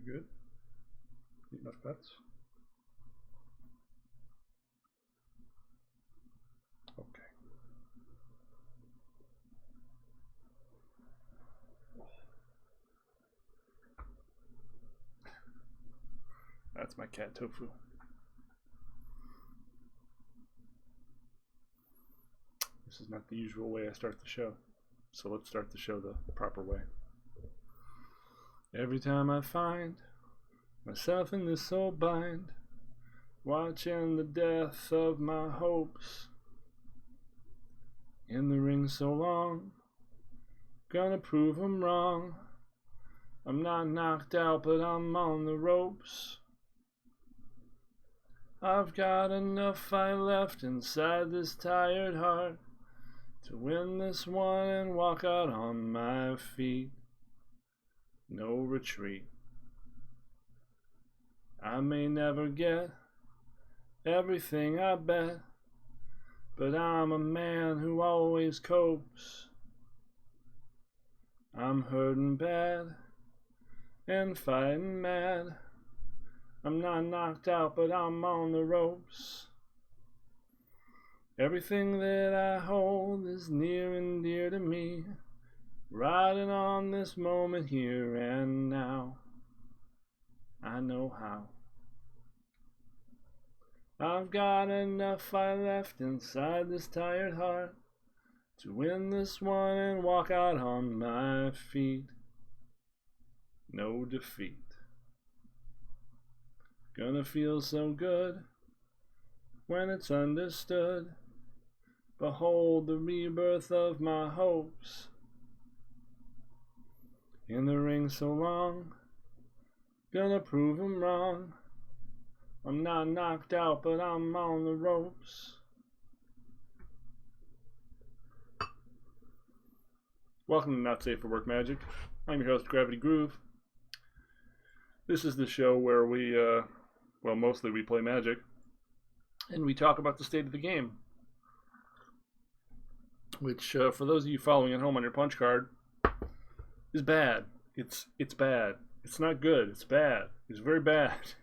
you good? Need enough pets? Okay. That's my cat Tofu. This is not the usual way I start the show, so let's start the show the proper way. Every time I find myself in this old bind, watching the death of my hopes, in the ring so long, gonna prove 'em wrong. I'm not knocked out, but I'm on the ropes. I've got enough fight left inside this tired heart to win this one and walk out on my feet. No retreat. I may never get everything I bet, but I'm a man who always copes. I'm hurting bad and fighting mad. I'm not knocked out, but I'm on the ropes. Everything that I hold is near and dear to me, riding on this moment here and now. I know how. I've got enough fight left inside this tired heart to win this one and walk out on my feet. No defeat. Gonna feel so good when it's understood. Behold the rebirth of my hopes. In the ring so long, gonna prove 'em wrong. I'm not knocked out, but I'm on the ropes. Welcome to Not Safe for Work Magic. I'm your host, Gravity Groove. This is the show where we, mostly we play Magic, and we talk about the state of the game. Which, for those of you following at home on your punch card, is bad. It's bad. It's not good. It's bad. It's very bad.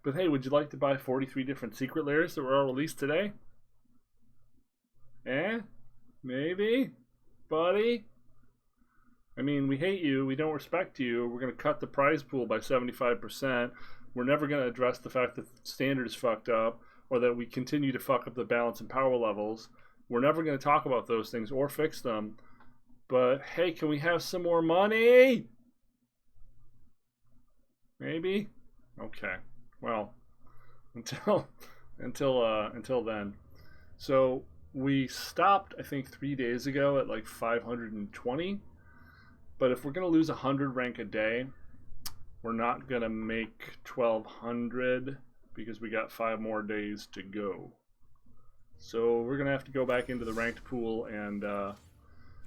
But hey, would you like to buy 43 different secret layers that were all released today? Maybe? Buddy? I mean, we hate you. We don't respect you. We're going to cut the prize pool by 75%. We're never going to address the fact that standard is fucked up, or that we continue to fuck up the balance and power levels. We're never going to talk about those things or fix them. But hey, can we have some more money? Maybe? Okay. Well, until then. So we stopped, I think, 3 days ago at like 520. But if we're going to lose 100 rank a day, we're not going to make 1200 because we got 5 more days to go. So we're going to have to go back into the ranked pool and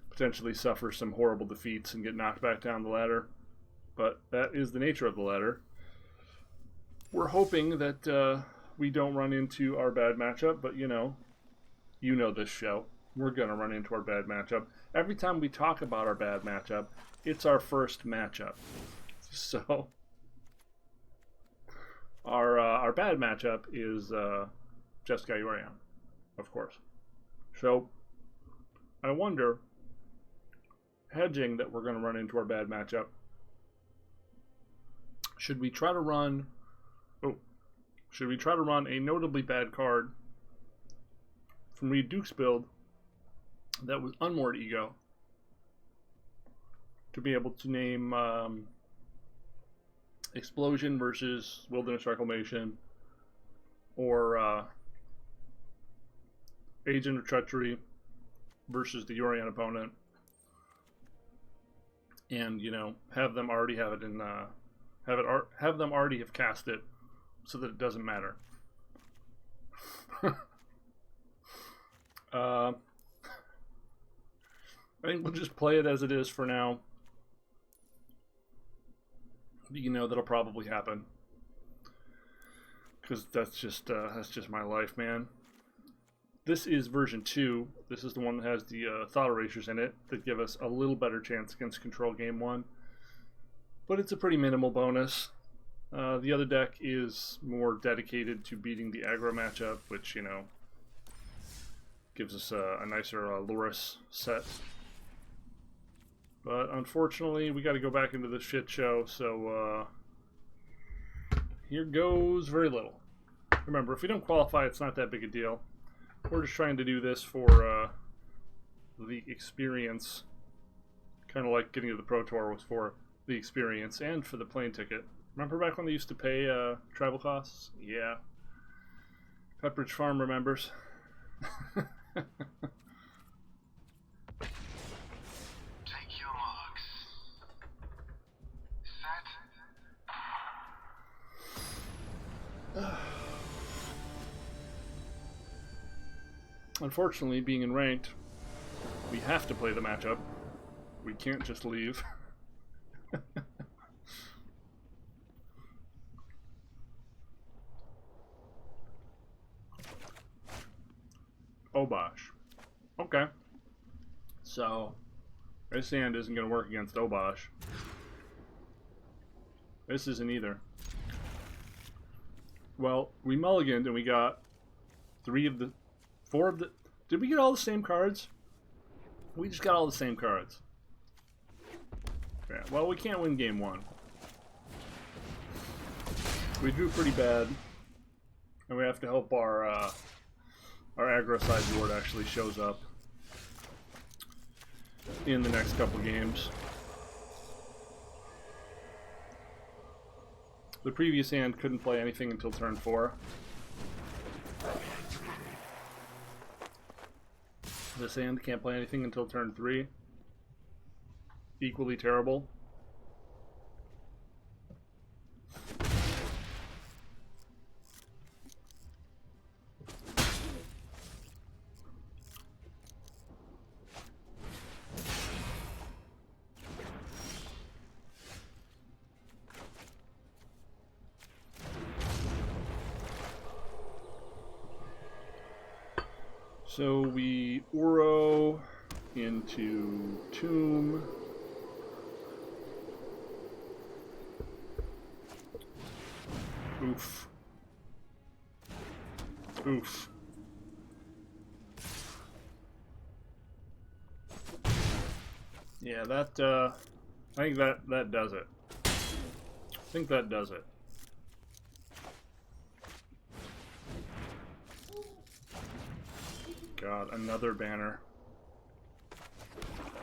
potentially suffer some horrible defeats and get knocked back down the ladder. But that is the nature of the ladder. We're hoping that we don't run into our bad matchup, but you know this show. We're going to run into our bad matchup. Every time we talk about our bad matchup, it's our first matchup. So our bad matchup is Jeskai Yorion, of course. So I wonder, hedging that we're going to run into our bad matchup, should we try to run a notably bad card from Reed Duke's build that was Unmoored Ego to be able to name Explosion versus Wilderness Reclamation, or Agent of Treachery versus the Yorion opponent, and have them already have it in have them already have cast it so that it doesn't matter. I think we'll just play it as it is for now. That'll probably happen, because that's just my life, man. This is version 2. This is the one that has the thought erasures in it that give us a little better chance against control game 1. but it's a pretty minimal bonus. The other deck is more dedicated to beating the aggro matchup, which, you know, gives us a nicer Loris set. But unfortunately, we got to go back into this shit show, so here goes very little. Remember, if we don't qualify, it's not that big a deal. We're just trying to do this for the experience. Kind of like getting to the Pro Tour was for the experience and for the plane ticket. Remember back when they used to pay travel costs? Yeah. Pepperidge Farm remembers. Take your marks. Set. Unfortunately, being in ranked, we have to play the matchup. We can't just leave. Obosh. Okay. So, this hand isn't going to work against Obosh. This isn't either. Well, we mulliganed and we got 4 of the... Did we get all the same cards? We just got all the same cards. Yeah, well, we can't win game 1. We drew pretty bad. And we have to hope our aggro sideboard actually shows up in the next couple games. The previous hand couldn't play anything until turn 4. This hand can't play anything until turn 3. Equally terrible. So we Uro into Tomb. Oof. Oof. Yeah, that, I think that does it. I think that does it. God, another banner.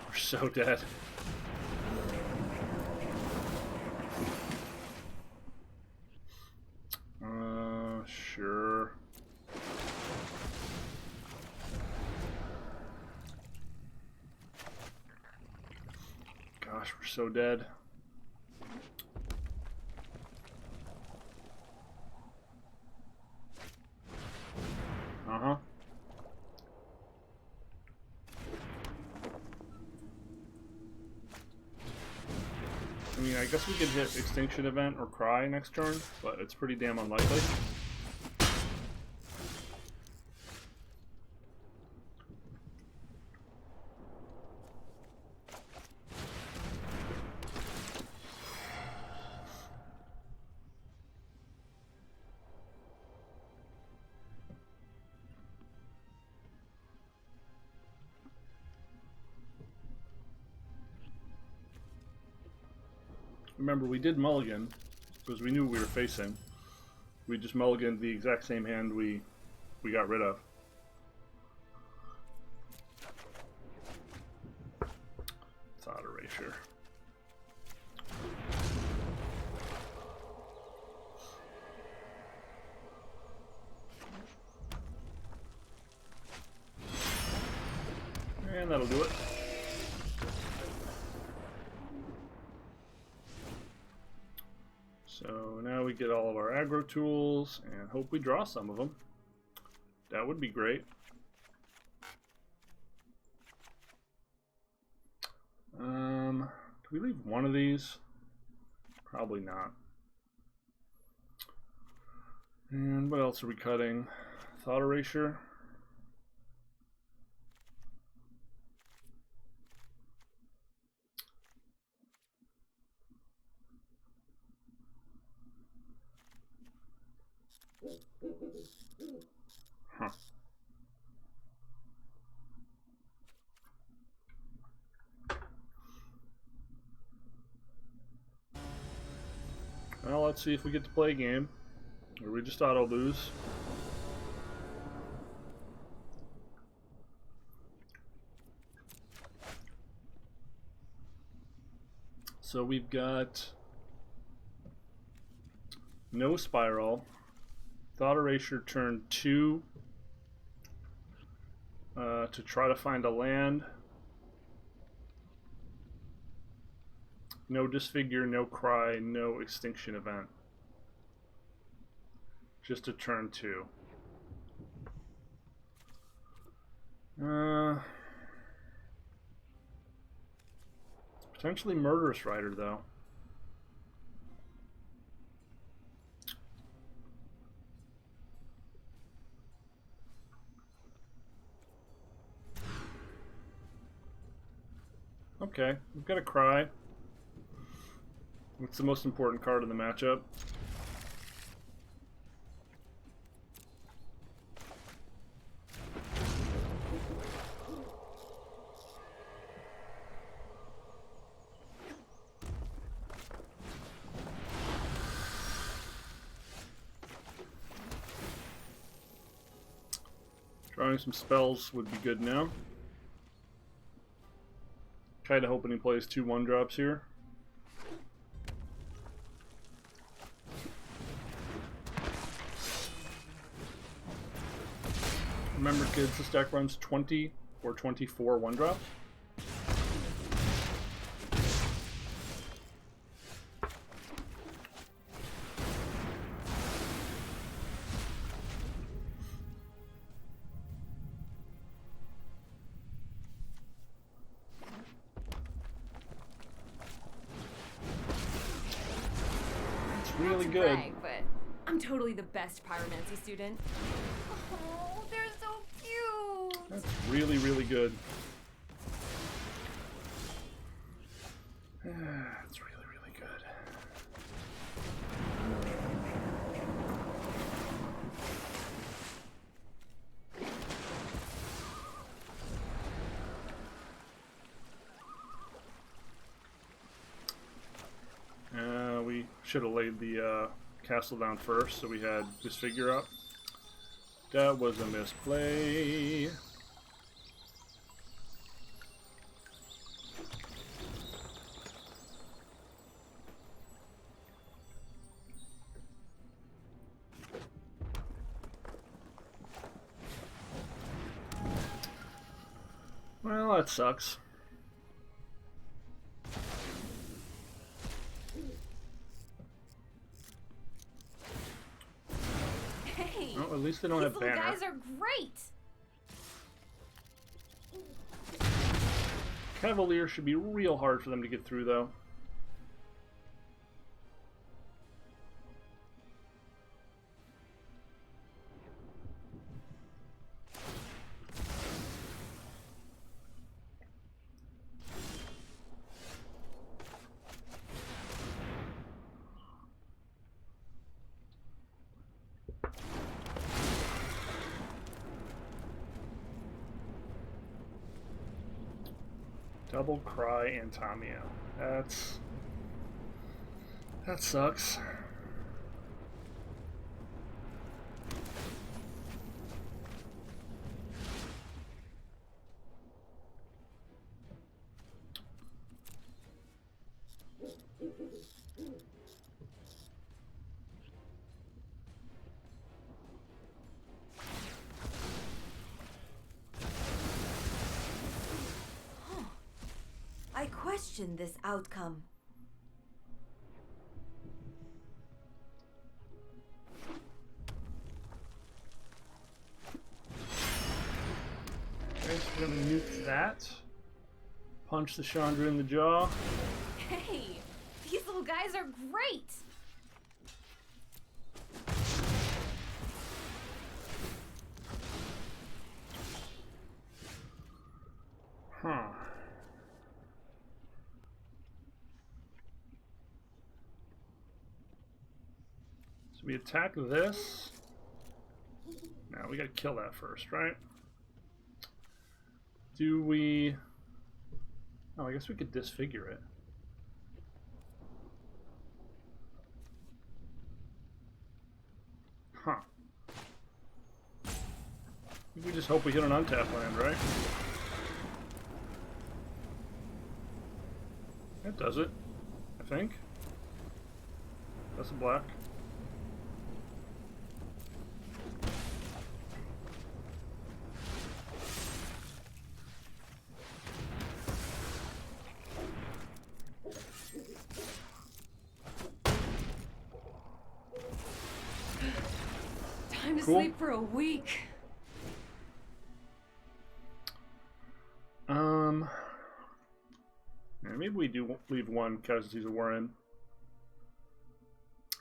We're so dead. Sure. Gosh, we're so dead. Uh-huh. I mean, I guess we could hit Extinction Event or Cry next turn, but it's pretty damn unlikely. Remember, we did mulligan because we knew we were facing. We just mulliganed the exact same hand we got rid of. Thought Erasure. And that'll do it. So now we get all of our aggro tools and hope we draw some of them. That would be great. Do we leave one of these? Probably not. And what else are we cutting? Thought Erasure. let's see if we get to play a game. Or we just auto lose. So we've got no spiral. Thought Erasure turn 2 to try to find a land. No Disfigure, no Cry, no Extinction Event. Just a turn 2. Potentially Murderous Rider, though. Okay, we've got a Cry. It's the most important card in the matchup. Drawing some spells would be good now. Kind of hoping he plays 2 1-drops here. Remember, kids, this deck runs 20 or 24 1-drops. Really good. Brag, but I'm totally the best pyromancy student. Oh, they're so cute. That's really, really good. That's really, really good. We should have laid the castle down first, so we had Disfigure up. That was a misplay. Well, that sucks. Hey, Well, at least they don't have these little banner. guys are great. Cavalier should be real hard for them to get through, though. Double Cry Antomio. That sucks. I question this outcome. Okay, so we're gonna nuke that. Punch the Chandra in the jaw. Hey, these little guys are great. Huh. So we attack this. Now we gotta kill that first, right? Do we... Oh, I guess we could disfigure it. Huh. We just hope we hit an untapped land, right? That does it, I think. That's a black. Time to Cool. sleep for a week. Yeah, maybe we do leave one Casualties of War in.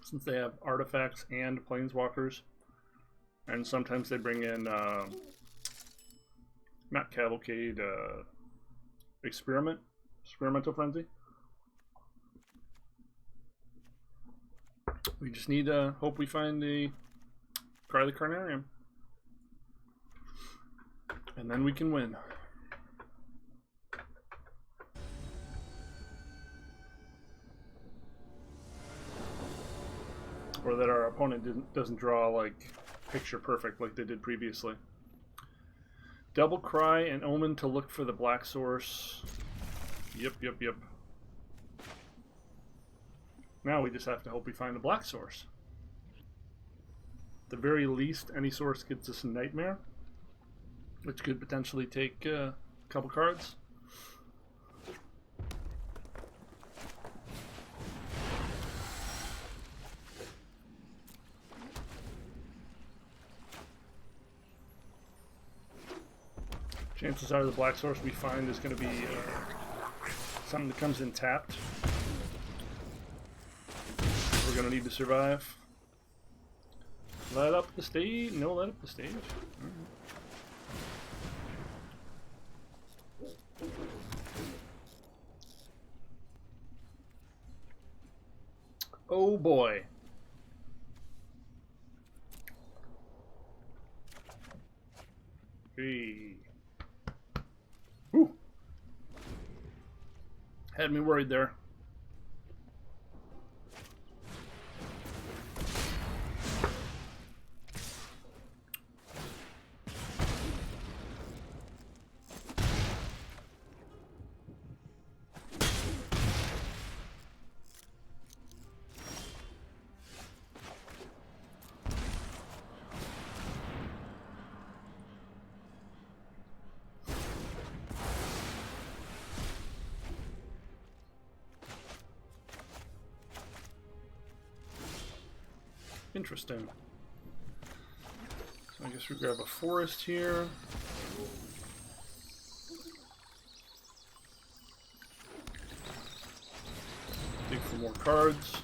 Since they have artifacts and planeswalkers. And sometimes they bring in, not Cavalcade, Experimental Frenzy. We just need to hope we find the Cry of the Carnarium. And then we can win. Or that our opponent doesn't draw like picture perfect like they did previously. Double Cry and Omen to look for the black source. Yep. Now we just have to hope we find the black source. At the very least, any source gets us a Nightmare, which could potentially take a couple cards. Chances are the black source we find is going to be something that comes in tapped. We're going to need to survive. Light up the stage. No, light up the stage. Oh boy. Hey. Whew. Had me worried there. Interesting. So I guess we grab a forest here. Dig for more cards.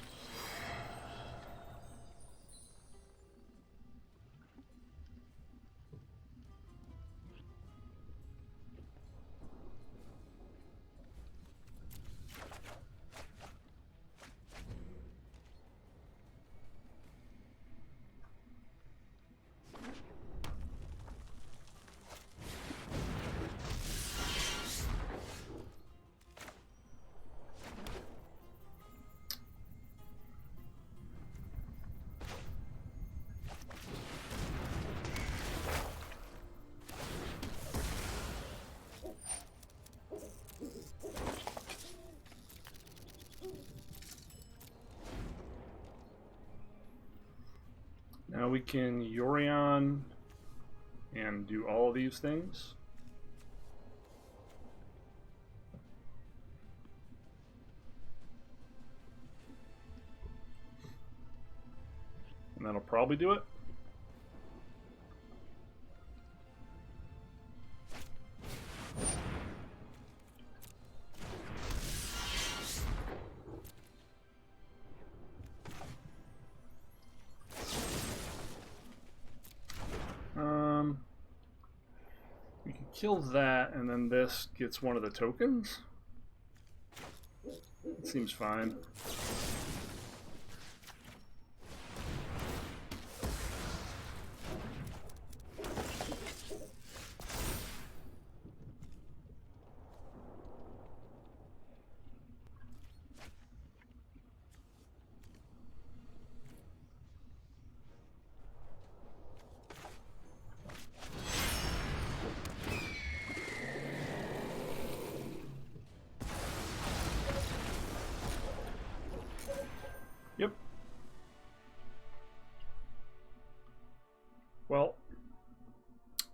Now we can Yorion and do all of these things. And that'll probably do it. We can kill that, and then this gets one of the tokens. It seems fine.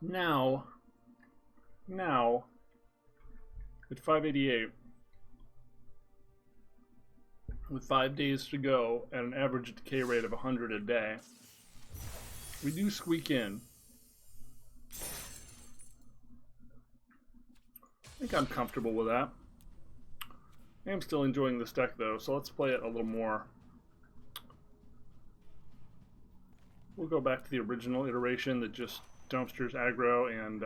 Now, at 588, with 5 days to go at an average decay rate of 100 a day, we do squeak in. I think I'm comfortable with that. I am still enjoying this deck though, so let's play it a little more. We'll go back to the original iteration that just dumpsters aggro and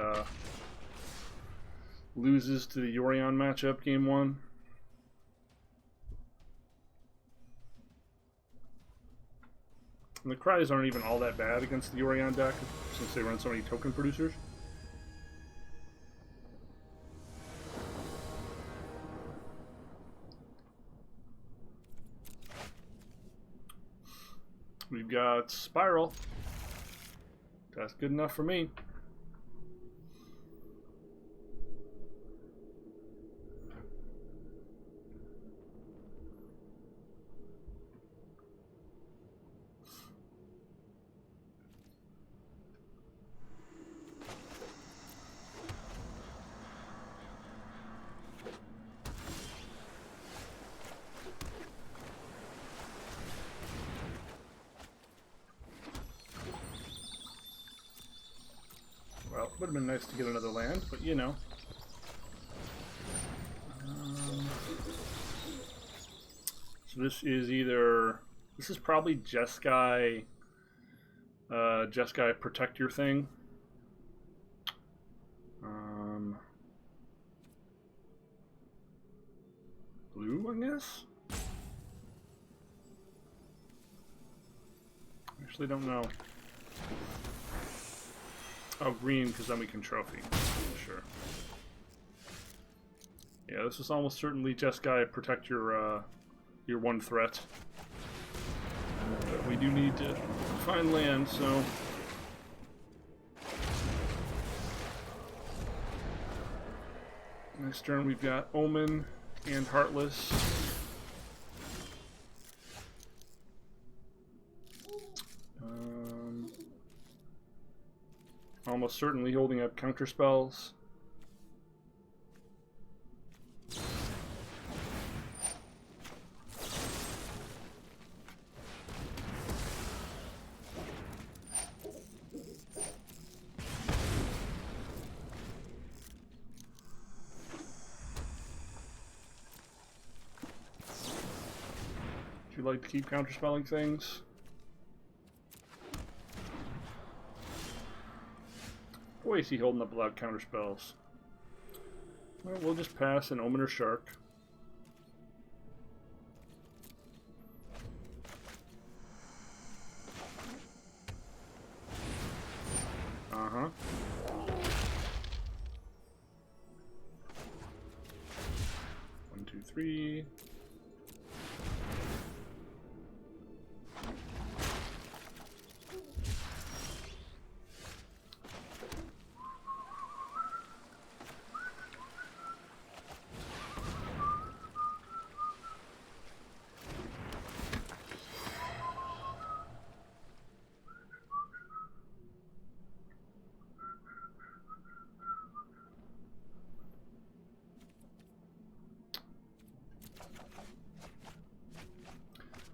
loses to the Yorion matchup game 1. And the cries aren't even all that bad against the Yorion deck since they run so many token producers. We've got Spiral. That's good enough for me. Well, would have been nice to get another land, but you know. So this is either... This is probably Jeskai Protect Your thing. Blue, I guess? Actually don't know. Oh, green, because then we can trophy. Sure. Yeah, this is almost certainly Jeskai Protect Your one threat. But we do need to find land, so... Next turn we've got Omen and Heartless. Almost certainly holding up counter spells. Would you like to keep counterspelling things? Boy, is he holding up a lot of counterspells. Well, we'll just pass an Omen or Shark. Uh-huh. One, two, three.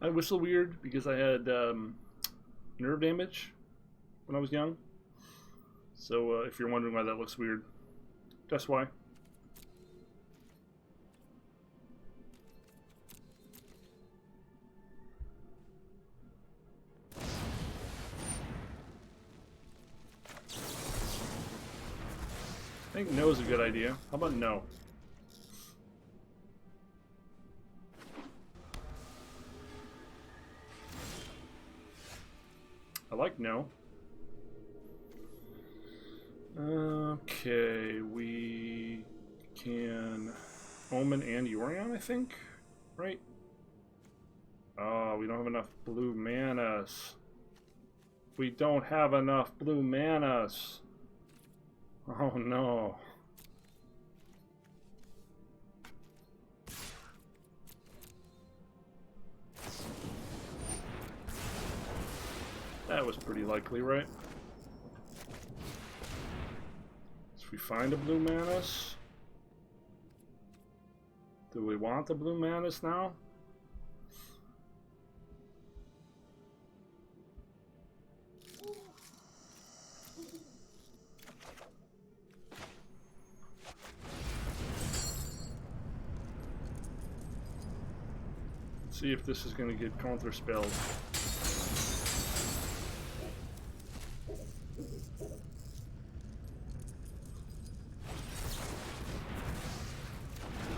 I whistle weird because I had nerve damage when I was young. So if you're wondering why that looks weird, that's why. I think no is a good idea. How about no? I like no. Okay, we can Omen and Yorion, I think, right? Oh, we don't have enough blue manas. We don't have enough blue manas. Oh no. That was pretty likely, right? we find a blue Manus? Do we want the blue Manus now? Let's see if this is going to get counter-spelled.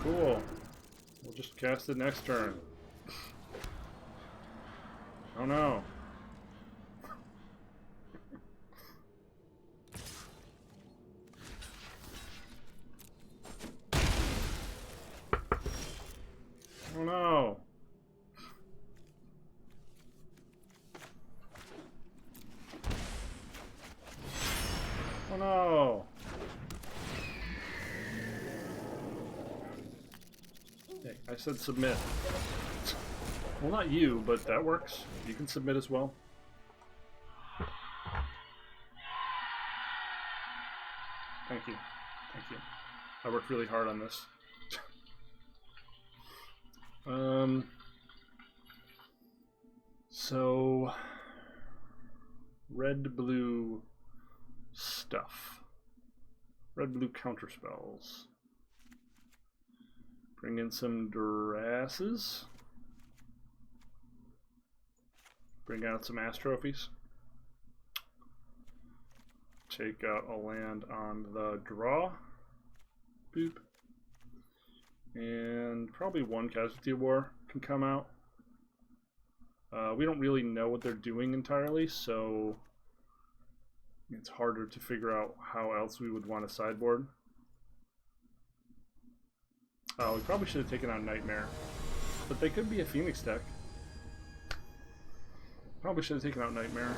Cool. We'll just cast it next turn. Oh no. Oh no. Oh no. Hey, I said submit. Well, not you, but that works. You can submit as well. Thank you. Thank you. I worked really hard on this. So red blue stuff. Red blue counter spells. Bring in some Durasses. Bring out some Ass Trophies. Take out a land on the draw. Boop. And probably one Casualty War can come out. We don't really know what they're doing entirely, so it's harder to figure out how else we would want to sideboard. We probably should have taken out Nightmare, but they could be a Phoenix deck. Probably should have taken out Nightmare.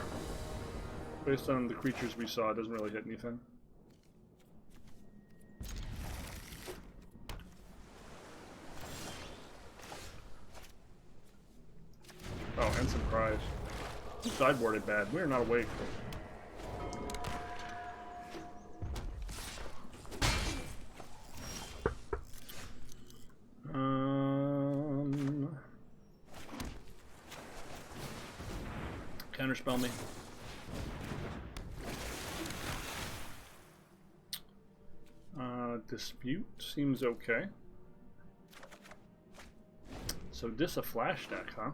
Based on the creatures we saw, it doesn't really hit anything. Oh, and some Cries. Sideboarded bad. We're not awake. Counterspell me. Dispute seems okay. So this a flash deck, huh?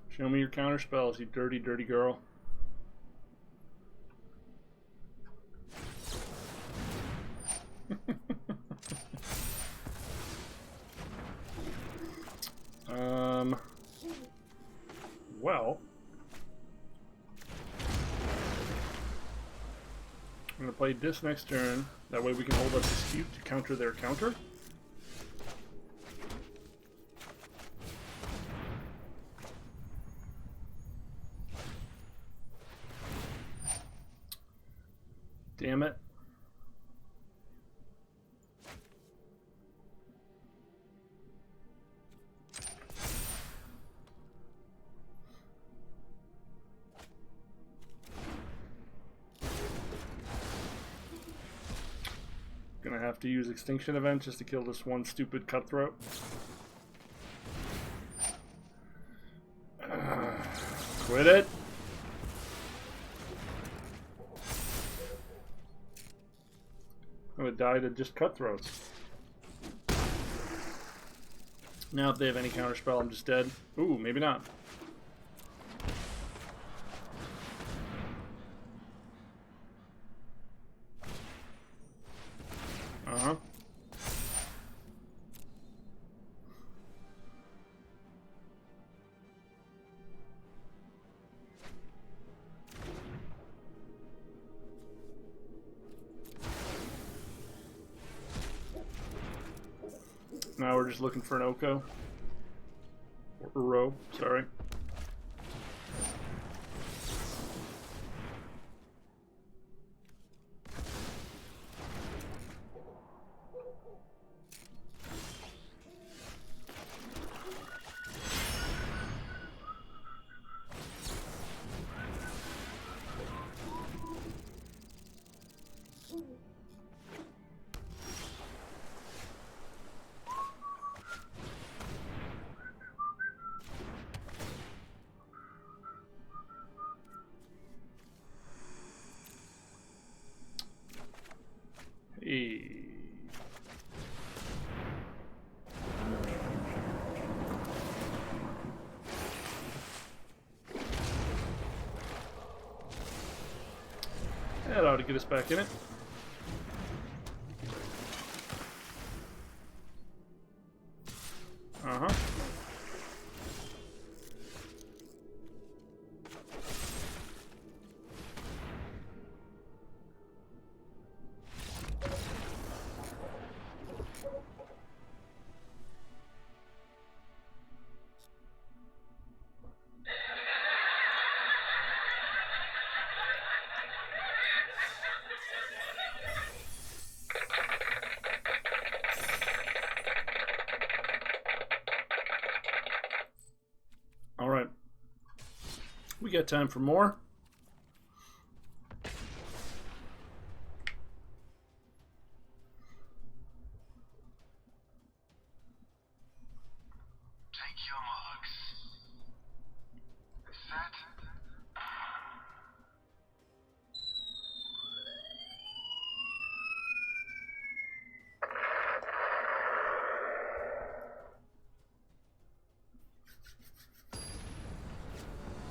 Show me your counter spells, you dirty, dirty girl. Well, I'm going to play this next turn. That way we can hold up Dispute to counter their counter. Damn it. Gonna have to use Extinction Event just to kill this one stupid cutthroat. Quit it! I'm gonna die to just cutthroats. Now if they have any counterspell, I'm just dead. Ooh, maybe not. Uh-huh. Now we're just looking for an Oko. Or Uro, sorry. That ought to get us back in it. Uh-huh. All right. We got time for more. Take your marks. Set.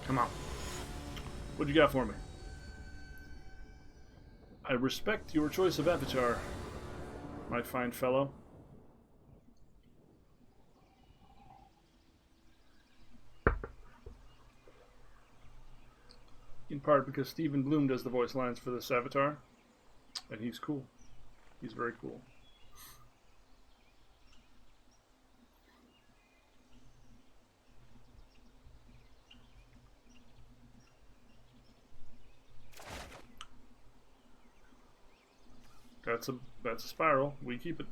Come on. What you got for me? I respect your choice of avatar, my fine fellow. In part because Stephen Bloom does the voice lines for this avatar, and he's cool. He's very cool. That's a spiral. We keep it.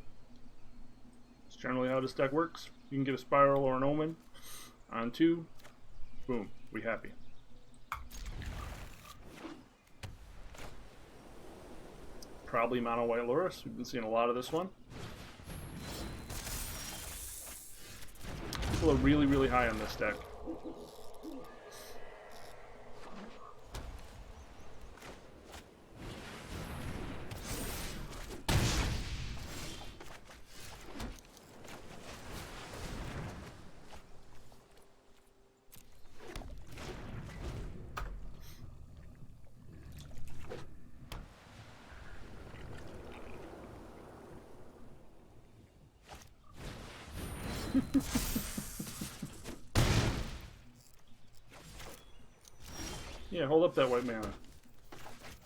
It's generally how this deck works. You can get a spiral or an omen on 2. Boom. We happy. Probably mono white Loris. We've been seeing a lot of this one. People are really, really high on this deck. Yeah, hold up that white mana.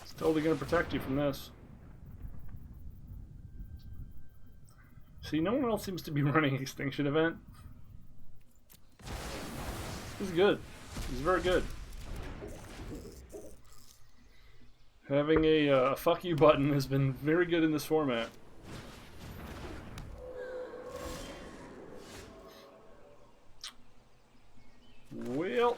It's totally going to protect you from this. See, no one else seems to be running Extinction Event. This is good. This is very good. Having a fuck you button has been very good in this format. Well...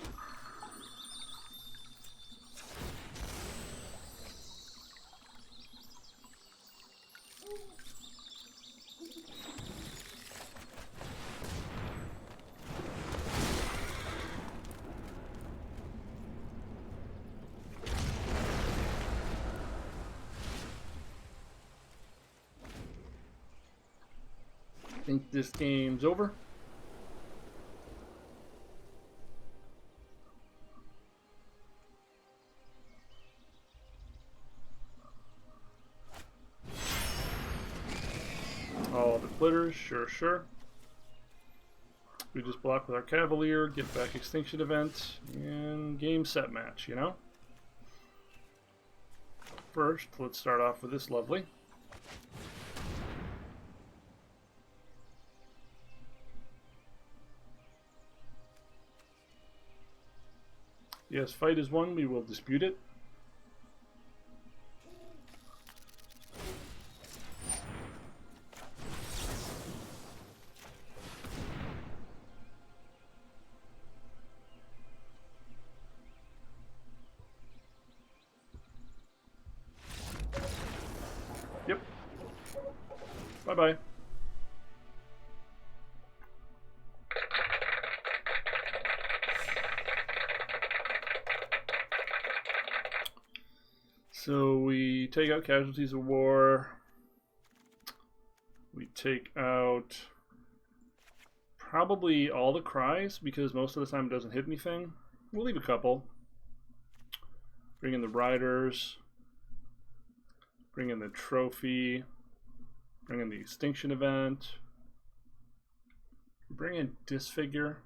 I think this game's over. All the glitters, sure. We just block with our Cavalier, get back Extinction Event, and game set match, you know? First, let's start off with this lovely. Yes, fight is won, we will dispute it. Yep. Bye-bye. So we take out Casualties of War. We take out probably all the Cries, because most of the time it doesn't hit anything. We'll leave a couple. Bring in the Riders. Bring in the trophy. Bring in the extinction event. Bring in disfigure.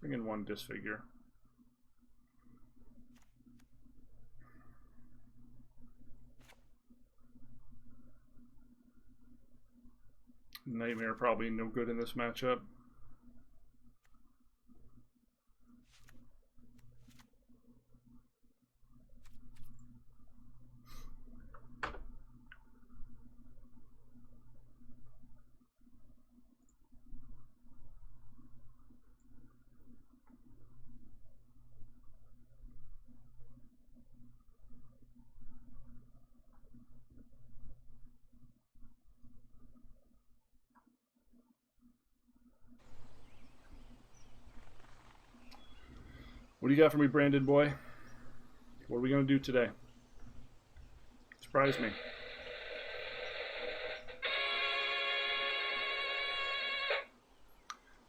Bring in one disfigure. Nightmare probably no good in this matchup. What do you got for me, Brandon boy? What are we going to do today? Surprise me.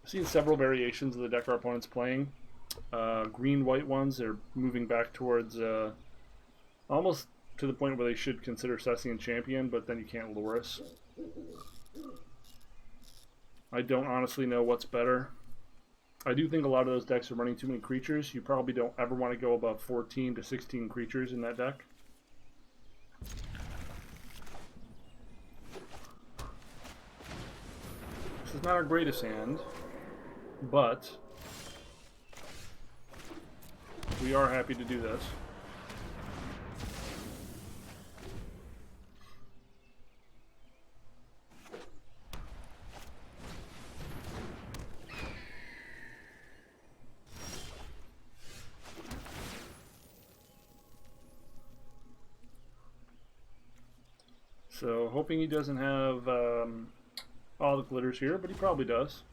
I've seen several variations of the deck our opponent's playing. Green-white ones, they're moving back towards almost to the point where they should consider Sessian Champion, but then you can't lure us. I don't honestly know what's better. I do think a lot of those decks are running too many creatures. You probably don't ever want to go above 14 to 16 creatures in that deck. This is not our greatest hand, but we are happy to do this. So, hoping he doesn't have all the glitters here, but he probably does.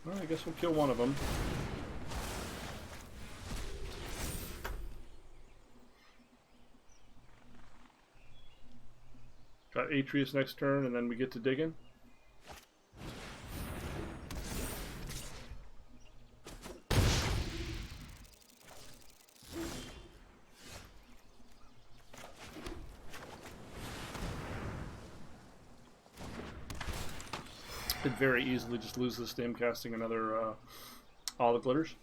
Well, I guess we'll kill one of them. Got Atreus next turn, and then we get to digging. Could very easily just lose this to him casting another all the glitters.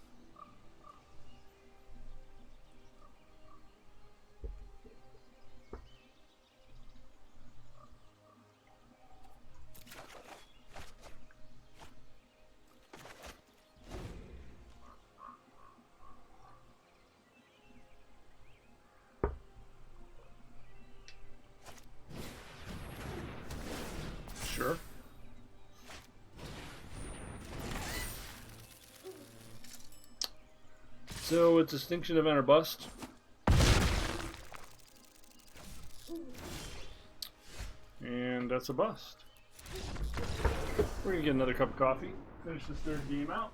Sure. So it's Extinction Event or Bust. And that's a bust. We're gonna get another cup of coffee, finish this third game out.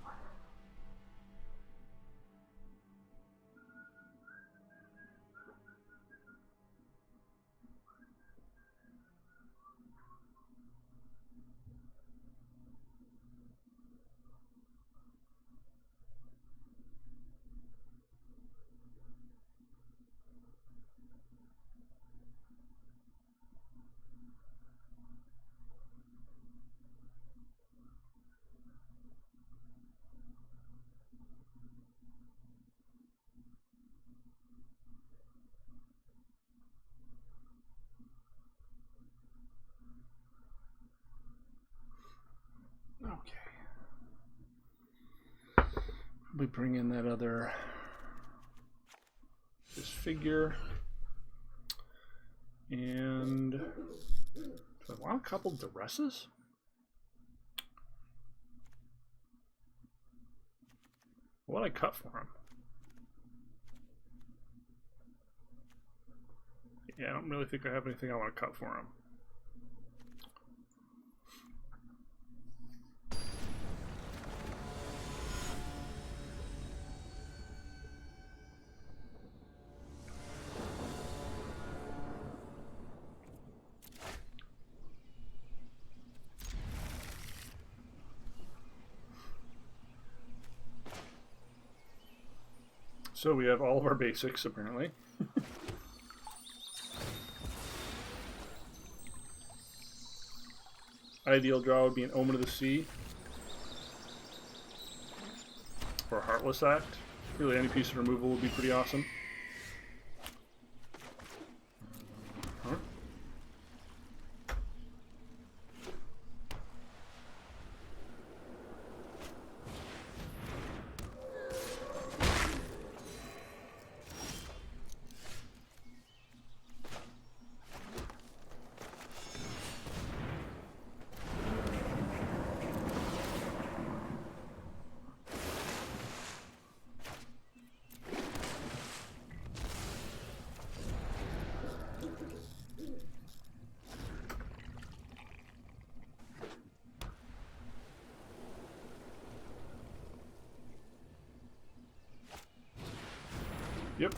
Okay. We bring in that other this figure. And do I want a couple duresses? What would I cut for him? Yeah, I don't really think I have anything I want to cut for him. So we have all of our basics, apparently. Ideal draw would be an Omen of the Sea. Or Heartless Act. Really, any piece of removal would be pretty awesome. Huh? Yep.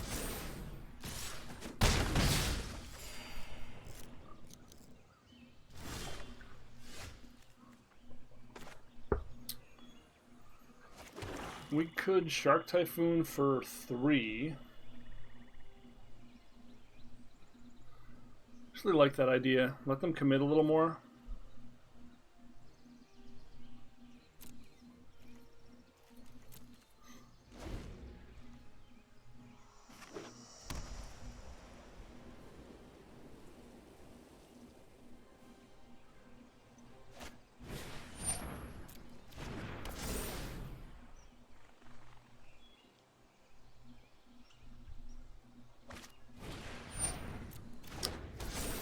We could Shark Typhoon for 3. Actually like that idea. Let them commit a little more.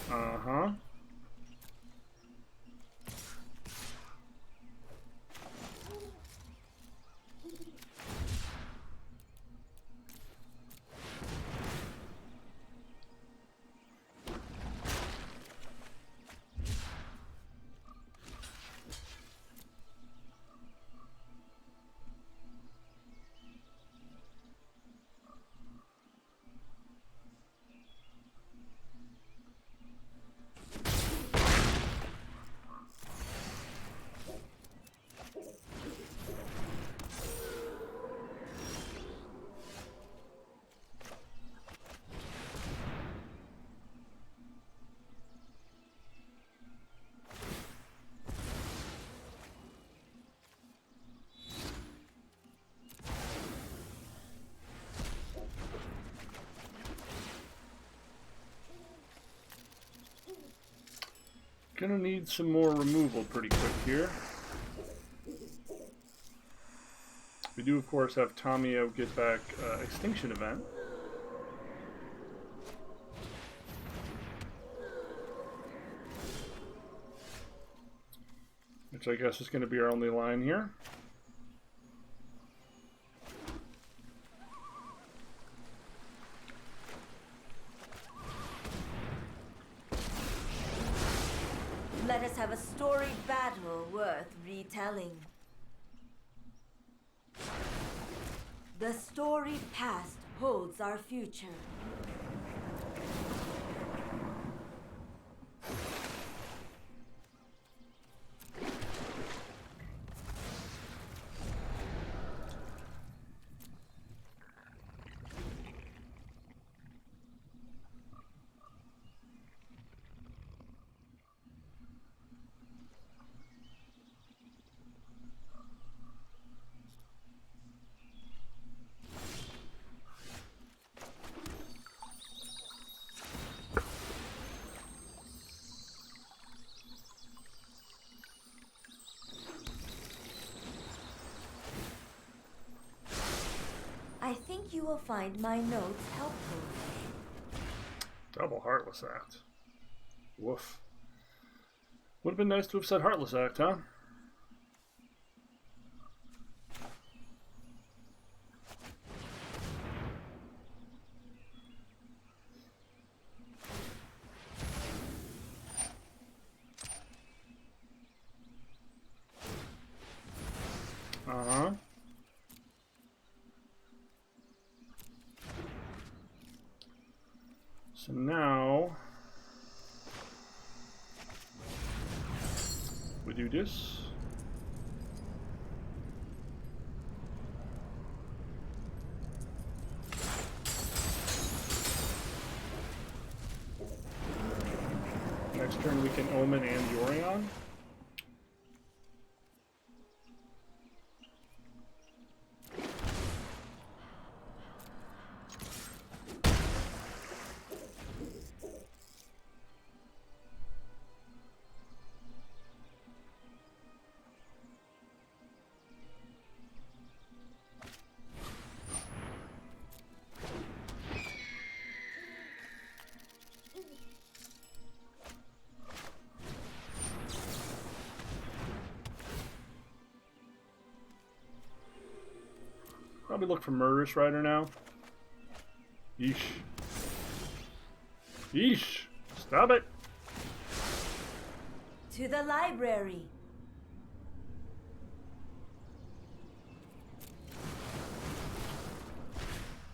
Uh-huh. Gonna need some more removal pretty quick here. We do, of course, have Tamio get back Extinction Event. Which I guess is going to be our only line here. Let us have a storied battle worth retelling. The storied past holds our future. I think you will find my notes helpful. Double Heartless Act. Woof. Would have been nice to have said Heartless Act, huh? Uh-huh. So now we do this. turn we can Omen and Yorion. Probably look for Murderous Rider now. Yeesh. Yeesh. Stop it. To the library.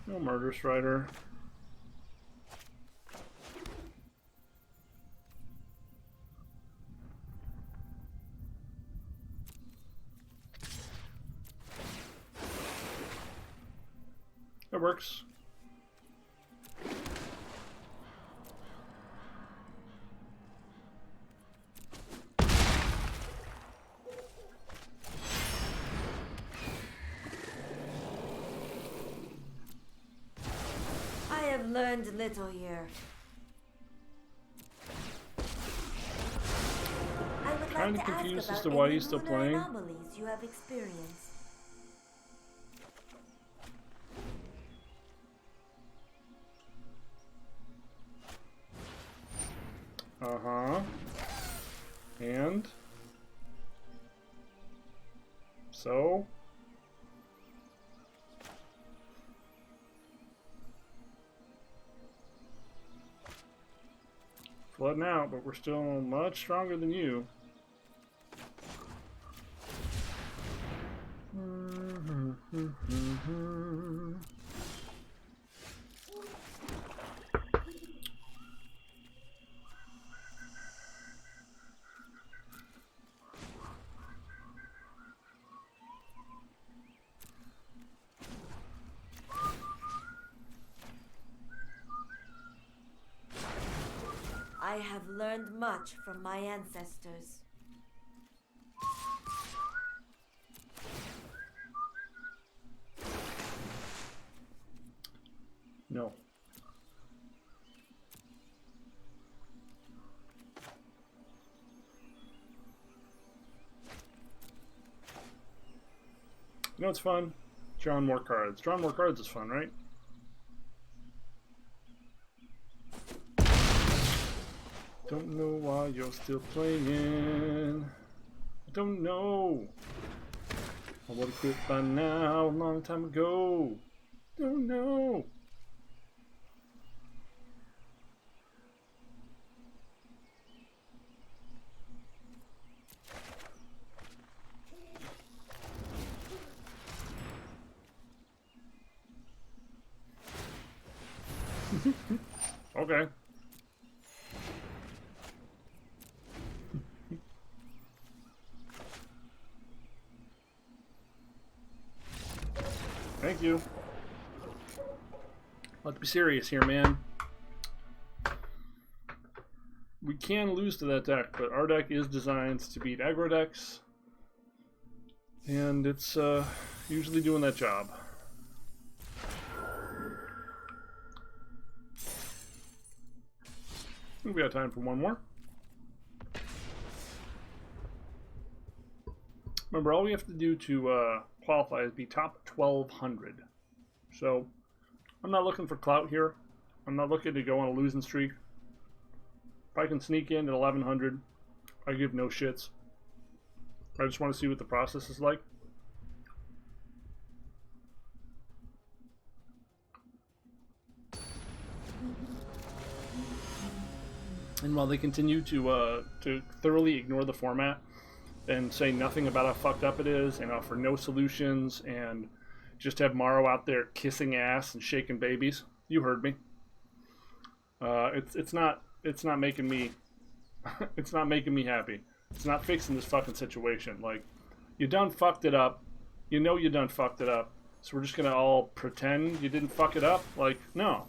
No Murderous Rider. That works. I have learned little here. I would like Kinda to ask confused about as to why any he's still lunar playing. anomalies you have experienced. Uh-huh. And? So? Flooding out, but we're still much stronger than you. I have learned much from my ancestors. No. You know what's fun? Drawing more cards. Drawing more cards is fun, right? Don't know why you're still playing. I don't know. I would have quit by now a long time ago. Don't know. Okay. Thank you. Let's be serious here, man. We can lose to that deck, but our deck is designed to beat aggro decks. And it's usually doing that job. I think we got time for one more. Remember, all we have to do to qualify is be top 1,200. So, I'm not looking for clout here. I'm not looking to go on a losing streak. If I can sneak in at 1,100, I give no shits. I just want to see what the process is like. And while they continue to thoroughly ignore the format and say nothing about how fucked up it is and offer no solutions and just have Morrow out there kissing ass and shaking babies, you heard me. It's not making me it's not making me happy. It's not fixing this fucking situation. Like, you done fucked it up. You know you done fucked it up. So we're just gonna all pretend you didn't fuck it up? Like, no.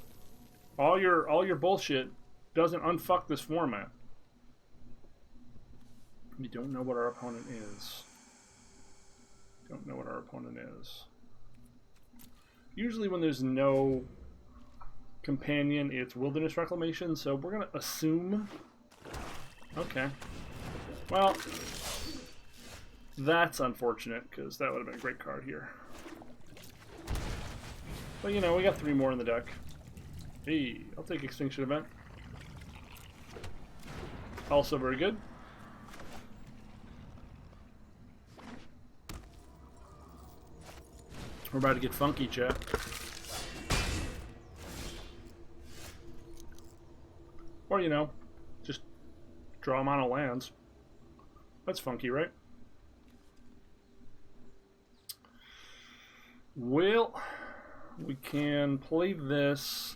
All your bullshit doesn't unfuck this format. We don't know what our opponent is. Don't know what our opponent is. Usually when there's no companion, it's Wilderness Reclamation, so we're going to assume... Okay. Well, that's unfortunate, because that would have been a great card here. But, you know, we got 3 more in the deck. Hey, I'll take Extinction Event. Also very good. We're about to get funky, chat. Or, you know, just draw mono lands. That's funky, right? Well, we can play this.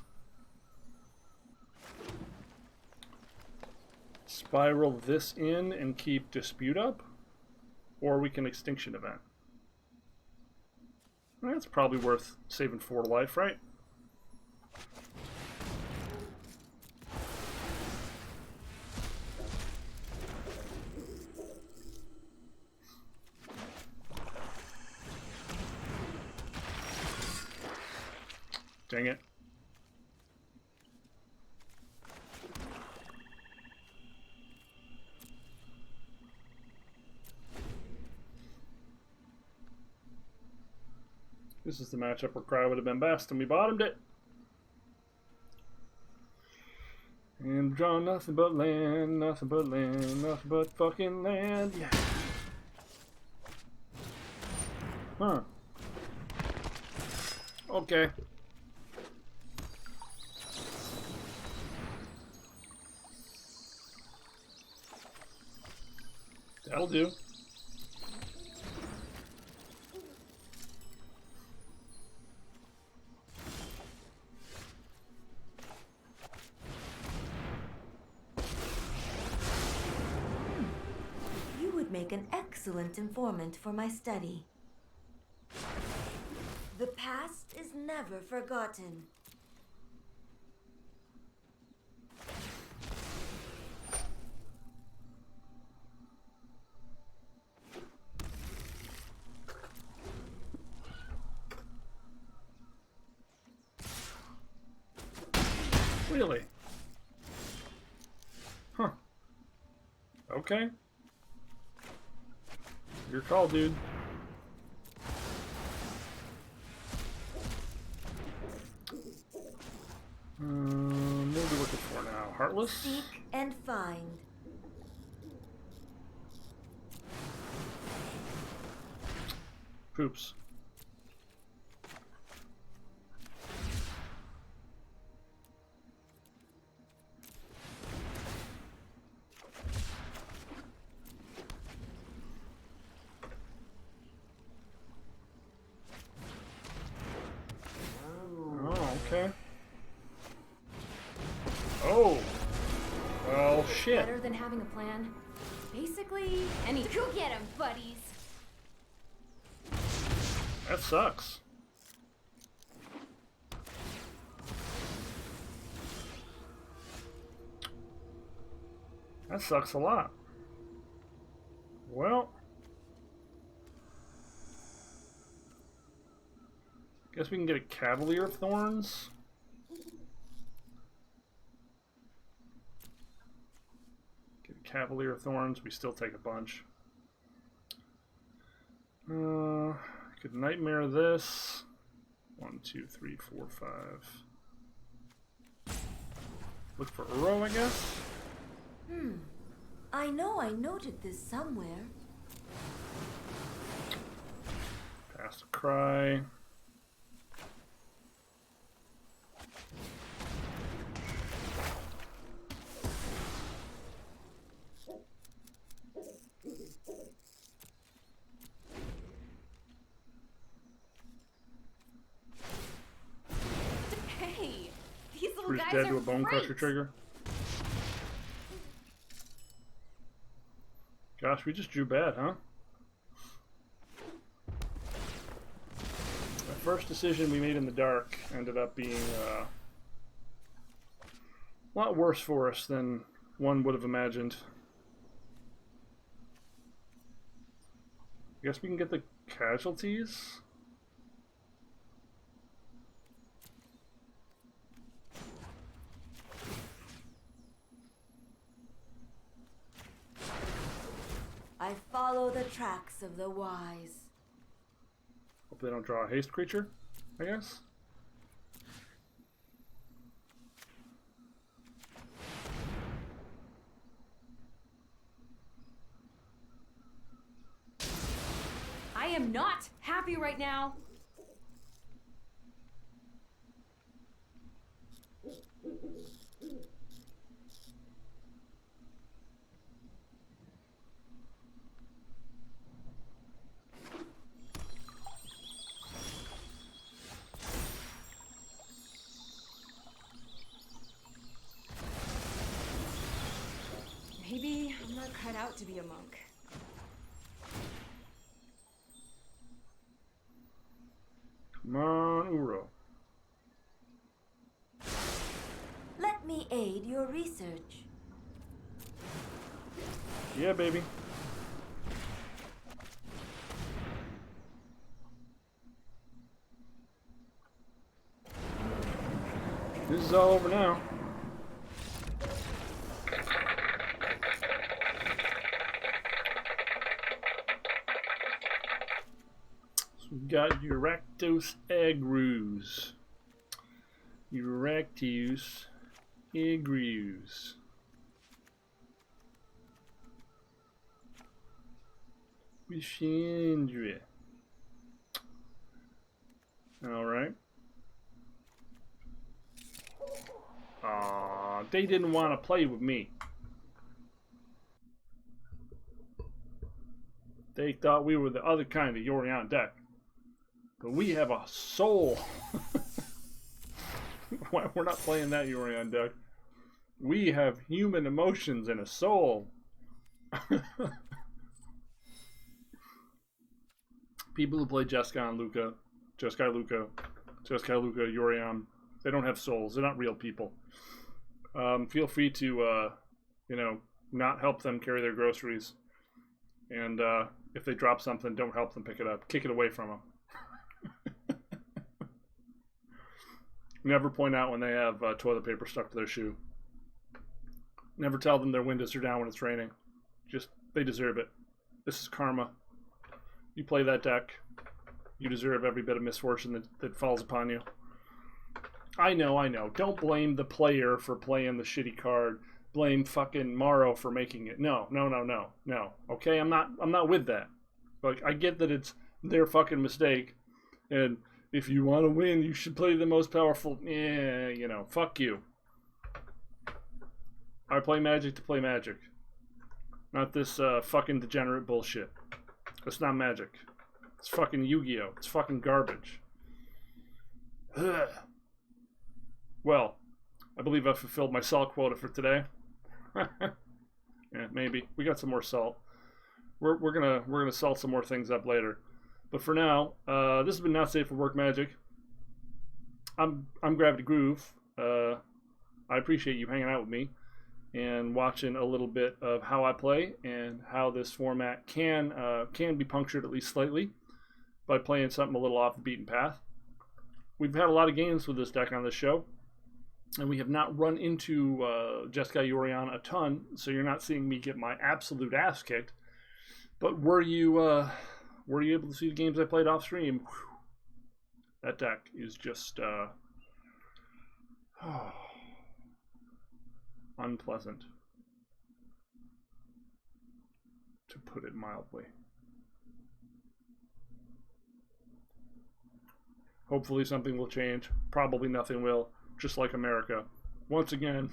Spiral this in and keep Dispute up. Or we can Extinction Event. That's probably worth saving 4 life, right? Dang it. This is the matchup where Cry would have been best, and we bottomed it. And draw nothing but land, nothing but land, nothing but fucking land, yeah. Huh. Okay. That'll do. You would make an excellent informant for my study. The past is never forgotten. Really? Huh. Okay. Your call, dude. What are we looking for now? Heartless? Seek and find. Poops. Oh, okay. Oh! Well, shit. Better than having a plan. Basically, any. Go get him, buddies. That sucks. That sucks a lot. Well, guess we can get a Cavalier of Thorns. Get a Cavalier of Thorns. We still take a bunch. Could Nightmare this. 1, 2, 3, 4, 5. Look for Uro, I guess. I know I noted this somewhere. Pass a Cry. Hey, these little Bruce guys dead are to a Bone great. Crusher trigger. Gosh, we just drew bad, huh? The first decision we made in the dark ended up being a lot worse for us than one would have imagined. I guess we can get the casualties. I follow the tracks of the wise. Hope they don't draw a haste creature, I guess. I am not happy right now. Maybe I'm not cut out to be a monk. Come on, Uro. Let me aid your research. Yeah, baby. This is all over now. So we've got Euractos Agrews. Euractos Agrews. Vishendra. Alright. They didn't want to play with me. They thought we were the other kind of Yorion deck. But we have a soul. We're not playing that Yorion deck. We have human emotions and a soul. People who play Jeskai and Luca, Jeskai Luca, Yorion, they don't have souls. They're not real people. Feel free to, not help them carry their groceries. And if they drop something, don't help them pick it up. Kick it away from them. Never point out when they have toilet paper stuck to their shoe. Never tell them their windows are down when it's raining. Just, they deserve it. This is karma. You play that deck, you deserve every bit of misfortune that falls upon you. I know. Don't blame the player for playing the shitty card. Blame fucking Morrow for making it. No. Okay, I'm not with that. Like, I get that it's their fucking mistake, and if you want to win, you should play the most powerful. Yeah, fuck you. I play Magic to play Magic, not this fucking degenerate bullshit. It's not Magic. It's fucking Yu-Gi-Oh. It's fucking garbage. Ugh. Well, I believe I fulfilled my salt quota for today. Yeah, maybe we got some more salt. We're gonna salt some more things up later. But for now, this has been Not Safe for Work Magic. I'm Gravity Groove. I appreciate you hanging out with me and watching a little bit of how I play and how this format can be punctured at least slightly by playing something a little off the beaten path. We've had a lot of games with this deck on this show, and we have not run into Jeskai Yorion a ton, so you're not seeing me get my absolute ass kicked. But were you able to see the games I played off stream? Whew. That deck is just unpleasant, to put it mildly. Hopefully something will change. Probably nothing will, just like America. Once again,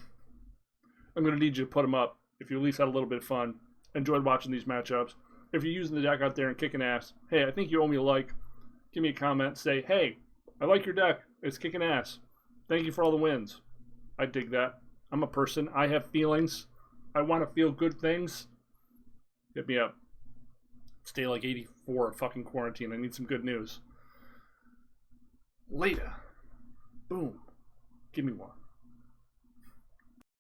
I'm going to need you to put them up if you at least had a little bit of fun, enjoyed watching these matchups. If you're using the deck out there and kicking ass, hey, I think you owe me a like. Give me a comment. Say, hey, I like your deck. It's kicking ass. Thank you for all the wins. I dig that. I'm a person. I have feelings. I want to feel good things. Hit me up. Stay like 84 fucking quarantine. I need some good news. Later. Boom. Give me one.